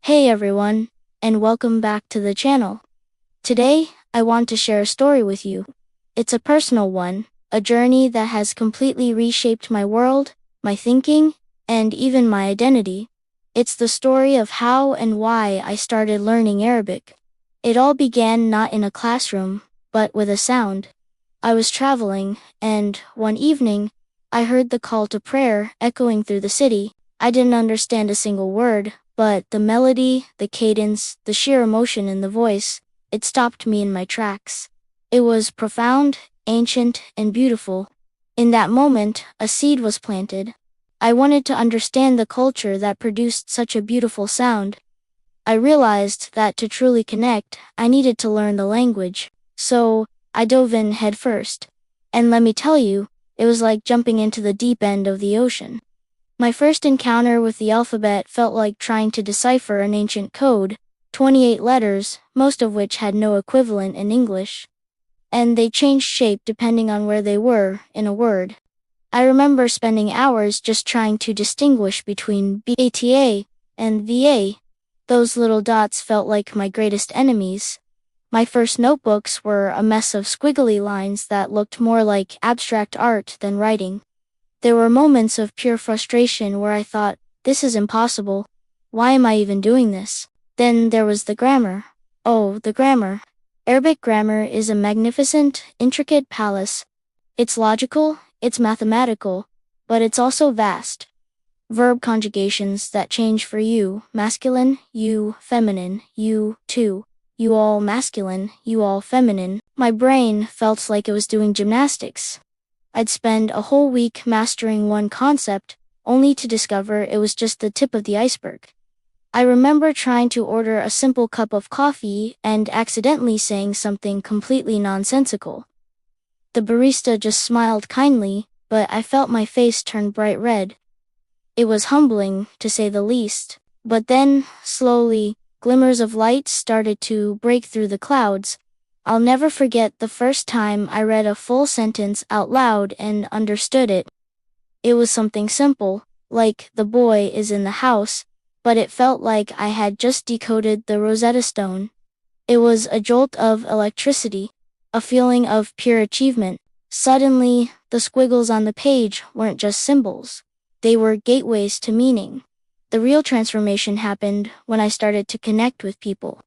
Hey everyone, and welcome back to the channel. Today, I want to share a story with you. It's a personal one, a journey that has completely reshaped my world, my thinking, and even my identity. It's the story of how and why I started learning Arabic. It all began not in a classroom, but with a sound. I was traveling, and one evening, I heard the call to prayer echoing through the city. I didn't understand a single word, but the melody, the cadence, the sheer emotion in the voice, it stopped me in my tracks. It was profound, ancient, and beautiful. In that moment, a seed was planted. I wanted to understand the culture that produced such a beautiful sound. I realized that to truly connect, I needed to learn the language. So, I dove in head first. And let me tell you, it was like jumping into the deep end of the ocean. My first encounter with the alphabet felt like trying to decipher an ancient code, 28 letters, most of which had no equivalent in English. And they changed shape depending on where they were in a word. I remember spending hours just trying to distinguish between BATA and VA. Those little dots felt like my greatest enemies. My first notebooks were a mess of squiggly lines that looked more like abstract art than writing. There were moments of pure frustration where I thought, this is impossible. Why am I even doing this? Then there was the grammar. Oh, the grammar. Arabic grammar is a magnificent, intricate palace. It's logical, it's mathematical, but it's also vast. Verb conjugations that change for you, masculine, you, feminine, you, too. You all masculine, you all feminine. My brain felt like it was doing gymnastics. I'd spend a whole week mastering one concept, only to discover it was just the tip of the iceberg. I remember trying to order a simple cup of coffee and accidentally saying something completely nonsensical. The barista just smiled kindly, but I felt my face turn bright red. It was humbling, to say the least. But then, slowly, glimmers of light started to break through the clouds. I'll never forget the first time I read a full sentence out loud and understood it. It was something simple, like the boy is in the house, but it felt like I had just decoded the Rosetta Stone. It was a jolt of electricity, a feeling of pure achievement. Suddenly, the squiggles on the page weren't just symbols. They were gateways to meaning. The real transformation happened when I started to connect with people.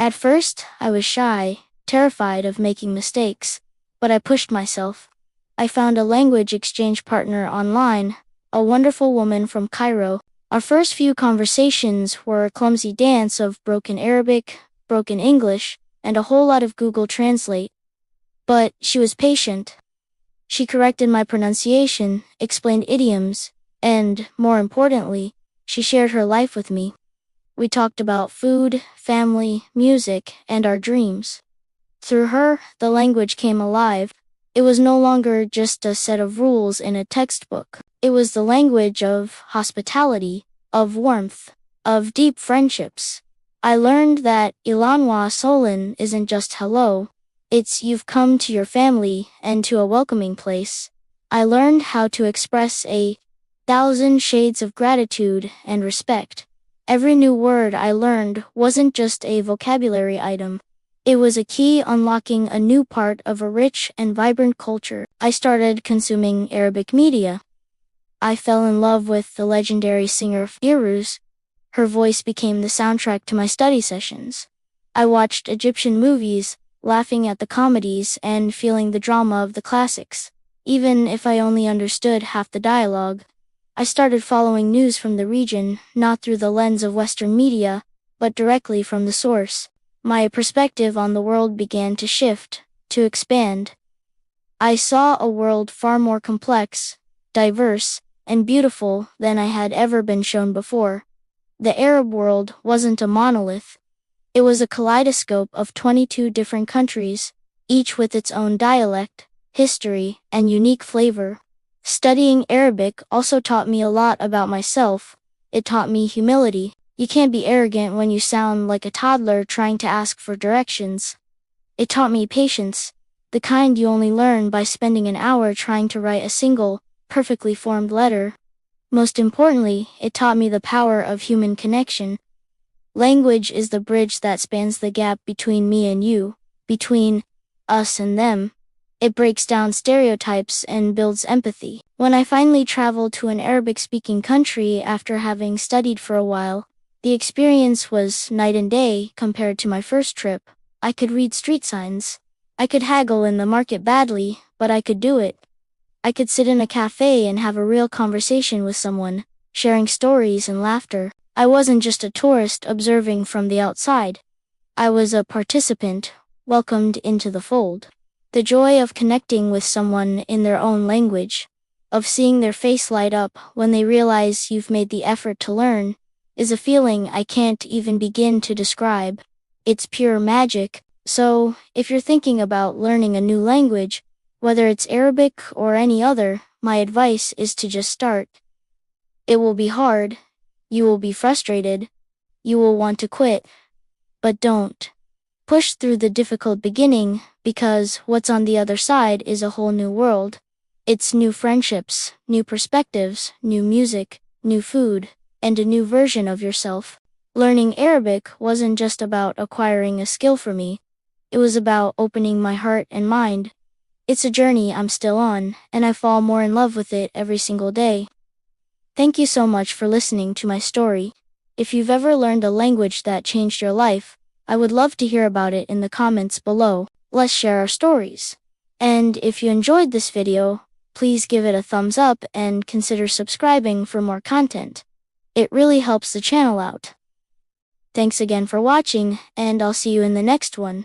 At first, I was shy, terrified of making mistakes, but I pushed myself. I found a language exchange partner online, a wonderful woman from Cairo. Our first few conversations were a clumsy dance of broken Arabic, broken English, and a whole lot of Google Translate. But she was patient. She corrected my pronunciation, explained idioms, and, more importantly, she shared her life with me. We talked about food, family, music, and our dreams. Through her, the language came alive. It was no longer just a set of rules in a textbook. It was the language of hospitality, of warmth, of deep friendships. I learned that Ilan wa Solin isn't just hello. It's you've come to your family and to a welcoming place. I learned how to express 1,000 shades of gratitude and respect. Every new word I learned wasn't just a vocabulary item. It was a key unlocking a new part of a rich and vibrant culture. I started consuming Arabic media. I fell in love with the legendary singer Firuz. Her voice became the soundtrack to my study sessions. I watched Egyptian movies, laughing at the comedies and feeling the drama of the classics. Even if I only understood half the dialogue, I started following news from the region, not through the lens of Western media, but directly from the source. My perspective on the world began to shift, to expand. I saw a world far more complex, diverse, and beautiful than I had ever been shown before. The Arab world wasn't a monolith. It was a kaleidoscope of 22 different countries, each with its own dialect, history, and unique flavor. Studying Arabic also taught me a lot about myself. It taught me humility. You can't be arrogant when you sound like a toddler trying to ask for directions. It taught me patience, the kind you only learn by spending an hour trying to write a single, perfectly formed letter. Most importantly, it taught me the power of human connection. Language is the bridge that spans the gap between me and you, between us and them. It breaks down stereotypes and builds empathy. When I finally traveled to an Arabic-speaking country after having studied for a while, the experience was night and day compared to my first trip. I could read street signs. I could haggle in the market badly, but I could do it. I could sit in a cafe and have a real conversation with someone, sharing stories and laughter. I wasn't just a tourist observing from the outside. I was a participant, welcomed into the fold. The joy of connecting with someone in their own language, of seeing their face light up when they realize you've made the effort to learn, is a feeling I can't even begin to describe. It's pure magic. So, if you're thinking about learning a new language, whether it's Arabic or any other, my advice is to just start. It will be hard. You will be frustrated. You will want to quit. But don't. Push through the difficult beginning, because what's on the other side is a whole new world. It's new friendships, new perspectives, new music, new food, and a new version of yourself. Learning Arabic wasn't just about acquiring a skill for me. It was about opening my heart and mind. It's a journey I'm still on, and I fall more in love with it every single day. Thank you so much for listening to my story. If you've ever learned a language that changed your life, I would love to hear about it in the comments below. Let's share our stories. And if you enjoyed this video, please give it a thumbs up and consider subscribing for more content. It really helps the channel out. Thanks again for watching, and I'll see you in the next one.